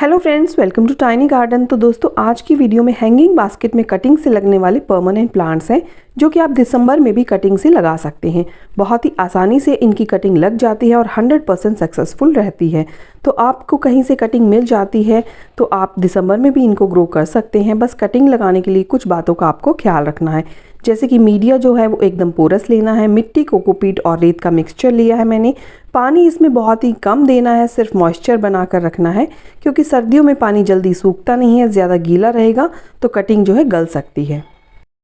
Hello friends, welcome to tiny garden. तो दोस्तों, आज की वीडियो में हैंगिंग बास्केट में कटिंग से लगने वाले परमानेंट प्लांट्स हैं जो कि आप दिसंबर में भी कटिंग से लगा सकते हैं। बहुत ही आसानी से इनकी कटिंग लग जाती है और 100% सक्सेसफुल रहती है। तो आपको कहीं से कटिंग मिल जाती है तो आप दिसंबर में भी इनको ग्रो कर सकते हैं। बस कटिंग लगाने के लिए कुछ बातों का आपको ख्याल रखना है, जैसे कि मीडिया जो है वो एकदम पोरस लेना है, मिट्टी, कोकोपीट और रेत का मिक्सचर लिया है मैंने। पानी इसमें बहुत ही कम देना है, सिर्फ मॉइस्चर बना कर रखना है, क्योंकि सर्दियों में पानी जल्दी सूखता नहीं है, ज़्यादा गीला रहेगा तो कटिंग जो है गल सकती है।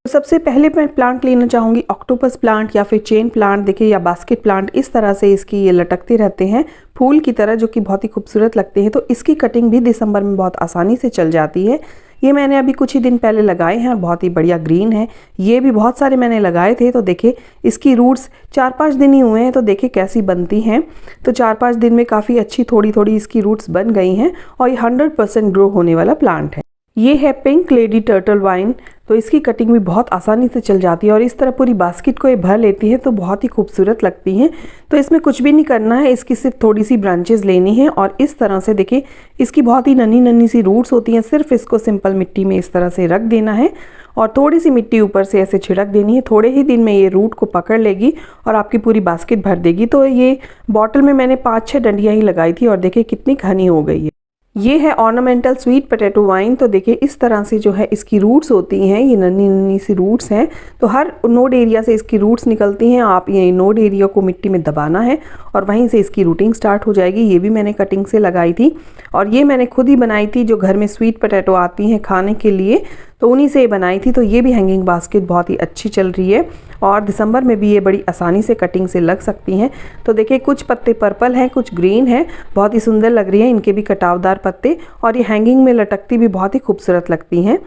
तो सबसे पहले मैं प्लांट लेना चाहूँगी ऑक्टोपस प्लांट या फिर चेन प्लांट, देखिए, या बास्केट प्लांट। इस तरह से इसकी ये लटकते रहते हैं फूल की तरह, जो कि बहुत ही खूबसूरत लगते हैं। तो इसकी कटिंग भी दिसंबर में बहुत आसानी से चल जाती है। ये मैंने अभी कुछ ही दिन पहले लगाए हैं और बहुत ही बढ़िया ग्रीन है। ये भी बहुत सारे मैंने लगाए थे। तो देखिए, इसकी रूट्स 4-5 दिन ही हुए हैं, तो देखिए कैसी बनती हैं। तो 4-5 दिन में काफ़ी अच्छी थोड़ी थोड़ी इसकी रूट्स बन गई हैं और ये 100% ग्रो होने वाला प्लांट है। ये है पिंक लेडी टर्टल वाइन। तो इसकी कटिंग भी बहुत आसानी से चल जाती है और इस तरह पूरी बास्केट को ये भर लेती है, तो बहुत ही खूबसूरत लगती हैं। तो इसमें कुछ भी नहीं करना है, इसकी सिर्फ थोड़ी सी ब्रांचेस लेनी है और इस तरह से देखिए इसकी बहुत ही नन्ही नन्ही सी रूट्स होती हैं। सिर्फ इसको सिंपल मिट्टी में इस तरह से रख देना है और थोड़ी सी मिट्टी ऊपर से ऐसे छिड़क देनी है। थोड़े ही दिन में ये रूट को पकड़ लेगी और आपकी पूरी बास्केट भर देगी। तो ये बॉटल में मैंने 5-6 डंडियाँ ही लगाई थी और देखिए कितनी घनी हो गई है। ये है ऑर्नामेंटल स्वीट पोटैटो वाइन। तो देखिए इस तरह से जो है इसकी रूट्स होती हैं, ये नन्ही नन्ही सी रूट्स हैं। तो हर नोड एरिया से इसकी रूट्स निकलती हैं। आप ये नोड एरिया को मिट्टी में दबाना है और वहीं से इसकी रूटिंग स्टार्ट हो जाएगी। ये भी मैंने कटिंग से लगाई थी और ये मैंने खुद ही बनाई थी। जो घर में स्वीट पोटैटो आती हैं खाने के लिए, तो उन्हीं से बनाई थी। तो ये भी हैंगिंग बास्केट बहुत ही अच्छी चल रही है और दिसंबर में भी ये बड़ी आसानी से कटिंग से लग सकती हैं। तो देखिए कुछ पत्ते पर्पल हैं, कुछ ग्रीन हैं, बहुत ही सुंदर लग रही हैं इनके भी कटावदार पत्ते, और ये हैंगिंग में लटकती भी बहुत ही खूबसूरत लगती हैं।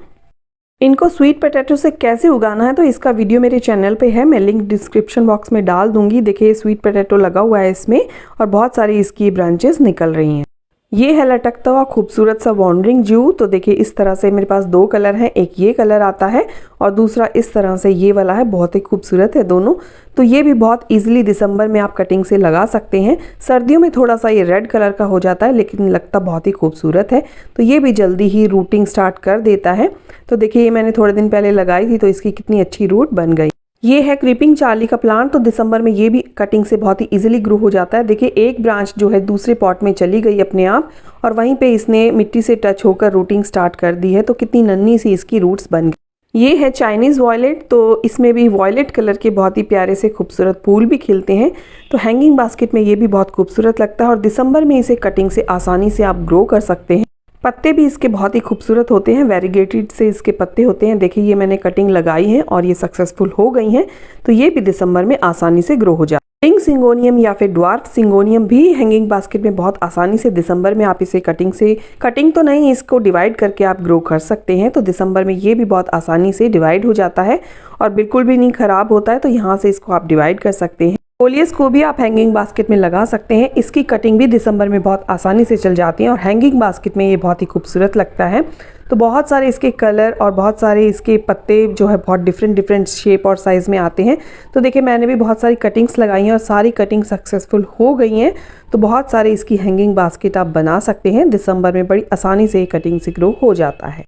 इनको स्वीट पोटैटो से कैसे उगाना है तो इसका वीडियो मेरे चैनल पे है, मैं लिंक डिस्क्रिप्शन बॉक्स में डाल दूंगी। देखिए स्वीट पोटैटो लगा हुआ है इसमें और बहुत सारी इसकी ब्रांचेस निकल रही हैं। ये है लटकता हुआ खूबसूरत सा वॉन्डरिंग जू। तो देखिए इस तरह से मेरे पास 2 कलर हैं, एक ये कलर आता है और दूसरा इस तरह से ये वाला है। बहुत ही खूबसूरत है दोनों। तो ये भी बहुत इजीली दिसंबर में आप कटिंग से लगा सकते हैं। सर्दियों में थोड़ा सा ये रेड कलर का हो जाता है, लेकिन लगता बहुत ही खूबसूरत है। तो ये भी जल्दी ही रूटिंग स्टार्ट कर देता है। तो देखिए ये मैंने थोड़े दिन पहले लगाई थी, तो इसकी कितनी अच्छी रूट बन गई। ये है क्रीपिंग चार्ली का प्लांट। तो दिसंबर में ये भी कटिंग से बहुत ही इजीली ग्रो हो जाता है। देखिए एक ब्रांच जो है दूसरे पॉट में चली गई अपने आप और वहीं पे इसने मिट्टी से टच होकर रूटिंग स्टार्ट कर दी है। तो कितनी नन्ही सी इसकी रूट्स बन गई। ये है चाइनीज़ वॉयलेट। तो इसमें भी वॉयलेट कलर के बहुत ही प्यारे से खूबसूरत फूल भी खिलते हैं। तो हैंगिंग बास्केट में ये भी बहुत खूबसूरत लगता है और दिसंबर में इसे कटिंग से आसानी से आप ग्रो कर सकते हैं। पत्ते भी इसके बहुत ही खूबसूरत होते हैं, वेरीगेटेड से इसके पत्ते होते हैं। देखिए ये मैंने कटिंग लगाई है और ये सक्सेसफुल हो गई हैं। तो ये भी दिसंबर में आसानी से ग्रो हो जाए। पिंक सिंगोनियम या फिर ड्वार्फ सिंगोनियम भी हैंगिंग बास्केट में बहुत आसानी से दिसंबर में आप इसे कटिंग तो नहीं, इसको डिवाइड करके आप ग्रो कर सकते हैं। तो दिसंबर में ये भी बहुत आसानी से डिवाइड हो जाता है और बिल्कुल भी नहीं खराब होता है। तो यहाँ से इसको आप डिवाइड कर सकते हैं। कोलियस को भी आप हैंगिंग बास्केट में लगा सकते हैं। इसकी कटिंग भी दिसंबर में बहुत आसानी से चल जाती है और हैंगिंग बास्केट में ये बहुत ही खूबसूरत लगता है। तो बहुत सारे इसके कलर और बहुत सारे इसके पत्ते जो है बहुत डिफरेंट शेप और साइज़ में आते हैं। तो देखिए मैंने भी बहुत सारी कटिंग्स लगाई हैं और सारी कटिंग सक्सेसफुल हो गई हैं। तो बहुत सारे इसकी हैंगिंग बास्केट आप बना सकते हैं। दिसंबर में बड़ी आसानी से कटिंग से ग्रो हो जाता है।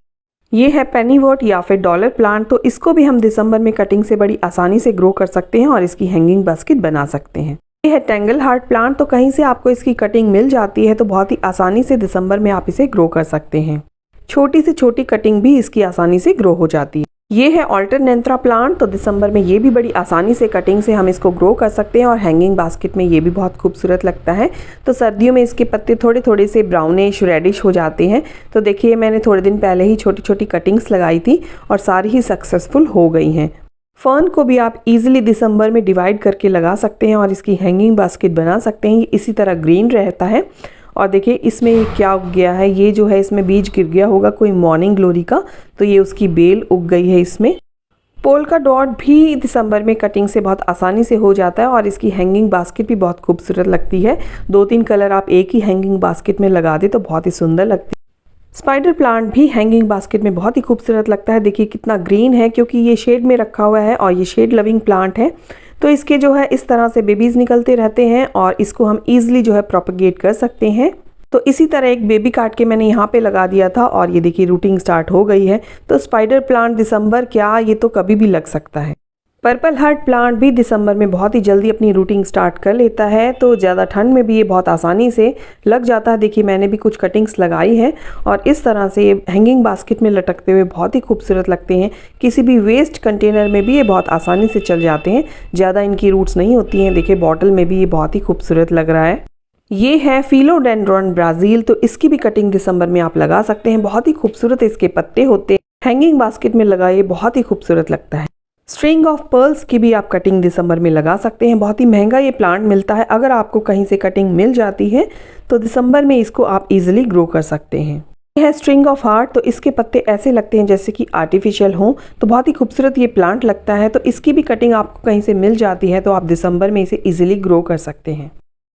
ये है पेनीवर्ट या फिर डॉलर प्लांट। तो इसको भी हम दिसंबर में कटिंग से बड़ी आसानी से ग्रो कर सकते हैं और इसकी हैंगिंग बास्केट बना सकते हैं। ये है टेंगल हार्ट प्लांट। तो कहीं से आपको इसकी कटिंग मिल जाती है तो बहुत ही आसानी से दिसंबर में आप इसे ग्रो कर सकते हैं। छोटी से छोटी कटिंग भी इसकी आसानी से ग्रो हो जाती है। ये है ऑल्टरनेंथ्रा प्लांट। तो दिसंबर में ये भी बड़ी आसानी से कटिंग से हम इसको ग्रो कर सकते हैं और हैंगिंग बास्केट में ये भी बहुत खूबसूरत लगता है। तो सर्दियों में इसके पत्ते थोड़े थोड़े से ब्राउनिश रेडिश हो जाते हैं। तो देखिए मैंने थोड़े दिन पहले ही छोटी छोटी कटिंग्स लगाई थी और सारी ही सक्सेसफुल हो गई हैं। फर्न को भी आप इजीली दिसंबर में डिवाइड करके लगा सकते हैं और इसकी हैंगिंग बास्केट बना सकते हैं। ये इसी तरह ग्रीन रहता है और देखिए इसमें ये क्या उग गया है, ये जो है इसमें बीज गिर गया होगा कोई मॉर्निंग ग्लोरी का, तो ये उसकी बेल उग गई है इसमें। पोल्का डॉट भी दिसंबर में कटिंग से बहुत आसानी से हो जाता है और इसकी हैंगिंग बास्केट भी बहुत खूबसूरत लगती है। 2-3 कलर आप एक ही हैंगिंग बास्केट में लगा दे तो बहुत ही सुंदर लगती है। स्पाइडर प्लांट भी हैंगिंग बास्केट में बहुत ही खूबसूरत लगता है। देखिए कितना ग्रीन है, क्योंकि ये शेड में रखा हुआ है और ये शेड लविंग प्लांट है। तो इसके जो है इस तरह से बेबीज निकलते रहते हैं और इसको हम ईजिली जो है प्रोपगेट कर सकते हैं। तो इसी तरह एक बेबी काट के मैंने यहाँ पे लगा दिया था और ये देखिए रूटिंग स्टार्ट हो गई है। तो स्पाइडर प्लांट दिसंबर क्या, ये तो कभी भी लग सकता है। पर्पल हार्ट प्लांट भी दिसंबर में बहुत ही जल्दी अपनी रूटिंग स्टार्ट कर लेता है, तो ज़्यादा ठंड में भी ये बहुत आसानी से लग जाता है। देखिए मैंने भी कुछ कटिंग्स लगाई हैं और इस तरह से ये हैंगिंग बास्केट में लटकते हुए बहुत ही खूबसूरत लगते हैं। किसी भी वेस्ट कंटेनर में भी ये बहुत आसानी से चल जाते हैं, ज़्यादा इनकी रूट्स नहीं होती हैं। देखिए बॉटल में भी ये बहुत ही खूबसूरत लग रहा है। ये है फिलोडेंड्रॉन ब्राज़ील, तो इसकी भी कटिंग दिसंबर में आप लगा सकते हैं। बहुत ही खूबसूरत इसके पत्ते होते हैं, हैंगिंग बास्केट में लगाए बहुत ही खूबसूरत लगता है। स्ट्रिंग ऑफ पर्ल्स की भी आप कटिंग दिसंबर में लगा सकते हैं। बहुत ही महंगा ये प्लांट मिलता है, अगर आपको कहीं से कटिंग मिल जाती है तो दिसंबर में इसको आप इजीली ग्रो कर सकते हैं। यह है स्ट्रिंग ऑफ हार्ट, तो इसके पत्ते ऐसे लगते हैं जैसे कि आर्टिफिशियल हों, तो बहुत ही खूबसूरत ये प्लांट लगता है। तो इसकी भी कटिंग आपको कहीं से मिल जाती है तो आप दिसंबर में इसे इजीली ग्रो कर सकते हैं।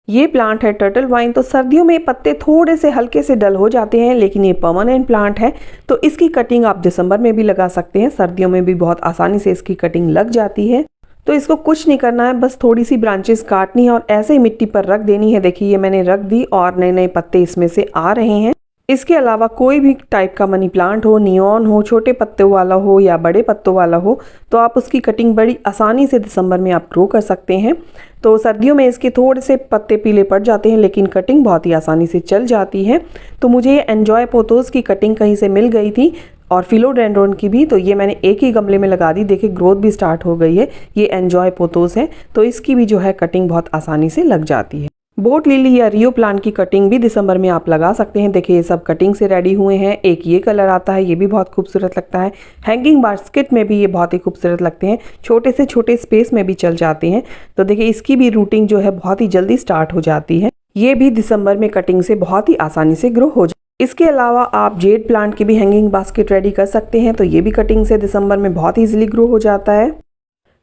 ये प्लांट है टर्टल वाइन, तो सर्दियों में पत्ते थोड़े से हल्के से डल हो जाते हैं, लेकिन ये परमानेंट प्लांट है तो इसकी कटिंग आप दिसंबर में भी लगा सकते हैं। सर्दियों में भी बहुत आसानी से इसकी कटिंग लग जाती है। तो इसको कुछ नहीं करना है, बस थोड़ी सी ब्रांचेस काटनी है और ऐसे ही मिट्टी पर रख देनी है। देखिए ये मैंने रख दी और नए नए पत्ते इसमें से आ रहे हैं। इसके अलावा कोई भी टाइप का मनी प्लांट हो, नियॉन हो, छोटे पत्तों वाला हो या बड़े पत्तों वाला हो, तो आप उसकी कटिंग बड़ी आसानी से दिसंबर में आप ग्रो कर सकते हैं। तो सर्दियों में इसके थोड़े से पत्ते पीले पड़ जाते हैं, लेकिन कटिंग बहुत ही आसानी से चल जाती है। तो मुझे ये एन्जॉय पोथोस की कटिंग कहीं से मिल गई थी और फिलोडेंड्रॉन की भी, तो ये मैंने एक ही गमले में लगा दी। देखिए ग्रोथ भी स्टार्ट हो गई है। ये एन्जॉय पोथोस है, तो इसकी भी जो है कटिंग बहुत आसानी से लग जाती है। बोट लिली या रियो प्लांट की कटिंग भी दिसंबर में आप लगा सकते हैं। देखिए ये सब कटिंग से रेडी हुए हैं। एक ये कलर आता है, ये भी बहुत खूबसूरत लगता है। हैंगिंग बास्केट में भी ये बहुत ही खूबसूरत लगते हैं, छोटे से छोटे स्पेस में भी चल जाते हैं। तो देखिए इसकी भी रूटिंग जो है बहुत ही जल्दी स्टार्ट हो जाती है। ये भी दिसंबर में कटिंग से बहुत ही आसानी से ग्रो हो जाए। इसके अलावा आप जेड प्लांट की भी हैंगिंग बास्केट रेडी कर सकते हैं, तो ये भी कटिंग से दिसंबर में बहुत ईजिली ग्रो हो जाता है।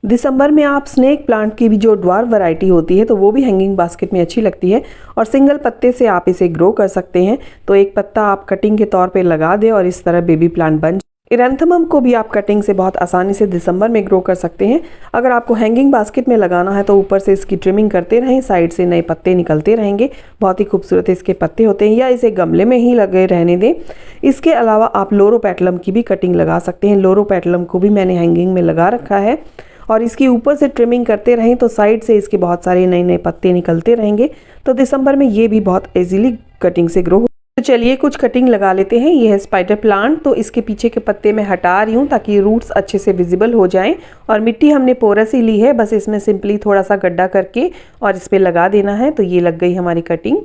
दिसंबर में आप स्नेक प्लांट की भी जो ड्वार्फ वैरायटी होती है तो वो भी हैंगिंग बास्केट में अच्छी लगती है और सिंगल पत्ते से आप इसे ग्रो कर सकते हैं। तो एक पत्ता आप कटिंग के तौर पे लगा दें और इस तरह बेबी प्लांट बन जाए। इरेंथमम को भी आप कटिंग से बहुत आसानी से दिसंबर में ग्रो कर सकते हैं। अगर आपको हैंगिंग बास्केट में लगाना है तो ऊपर से इसकी ट्रिमिंग करते रहें, साइड से नए पत्ते निकलते रहेंगे। बहुत ही खूबसूरत इसके पत्ते होते हैं, या इसे गमले में ही लगे रहने दें। इसके अलावा आप लोरोपेटलम की भी कटिंग लगा सकते हैं। लोरोपेटलम को भी मैंने हैंगिंग में लगा रखा है और इसकी ऊपर से ट्रिमिंग करते रहें तो साइड से इसके बहुत सारे नए नए पत्ते निकलते रहेंगे। तो दिसंबर में ये भी बहुत इजीली कटिंग से ग्रो हो। तो चलिए कुछ कटिंग लगा लेते हैं। ये है स्पाइडर प्लांट, तो इसके पीछे के पत्ते मैं हटा रही हूँ ताकि रूट्स अच्छे से विजिबल हो जाएं। और मिट्टी हमने पोरस ही ली है, बस इसमें सिंपली थोड़ा सा गड्ढा करके और इस पर लगा देना है। तो ये लग गई हमारी कटिंग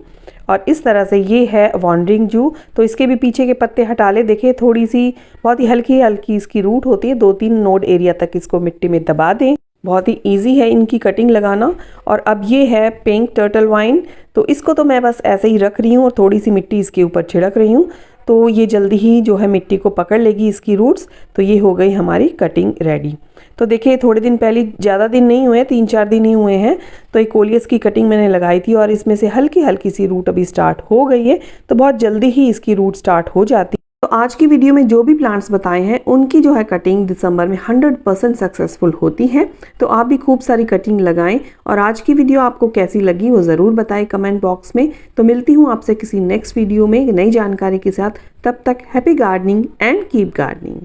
और इस तरह से ये है वॉन्डरिंग जू, तो इसके भी पीछे के पत्ते हटा ले। देखिए थोड़ी सी बहुत ही हल्की हल्की इसकी रूट होती है, 2-3 नोड एरिया तक इसको मिट्टी में दबा दें। बहुत ही इजी है इनकी कटिंग लगाना। और अब ये है पिंक टर्टल वाइन, तो इसको तो मैं बस ऐसे ही रख रही हूँ और थोड़ी सी मिट्टी इसके ऊपर छिड़क रही हूँ, तो ये जल्दी ही जो है मिट्टी को पकड़ लेगी इसकी रूट्स। तो ये हो गई हमारी कटिंग रेडी। तो देखिए थोड़े दिन पहले, ज़्यादा दिन नहीं हुए, 3-4 दिन ही हुए हैं, तो एक कोलियस की कटिंग मैंने लगाई थी और इसमें से हल्की हल्की सी रूट अभी स्टार्ट हो गई है। तो बहुत जल्दी ही इसकी रूट स्टार्ट हो जाती है। तो आज की वीडियो में जो भी प्लांट्स बताए हैं उनकी जो है कटिंग दिसंबर में 100% सक्सेसफुल होती है। तो आप भी खूब सारी कटिंग लगाएं। और आज की वीडियो आपको कैसी लगी वो ज़रूर बताएं कमेंट बॉक्स में। तो मिलती हूँ आपसे किसी नेक्स्ट वीडियो में नई जानकारी के साथ। तब तक happy gardening and keep gardening.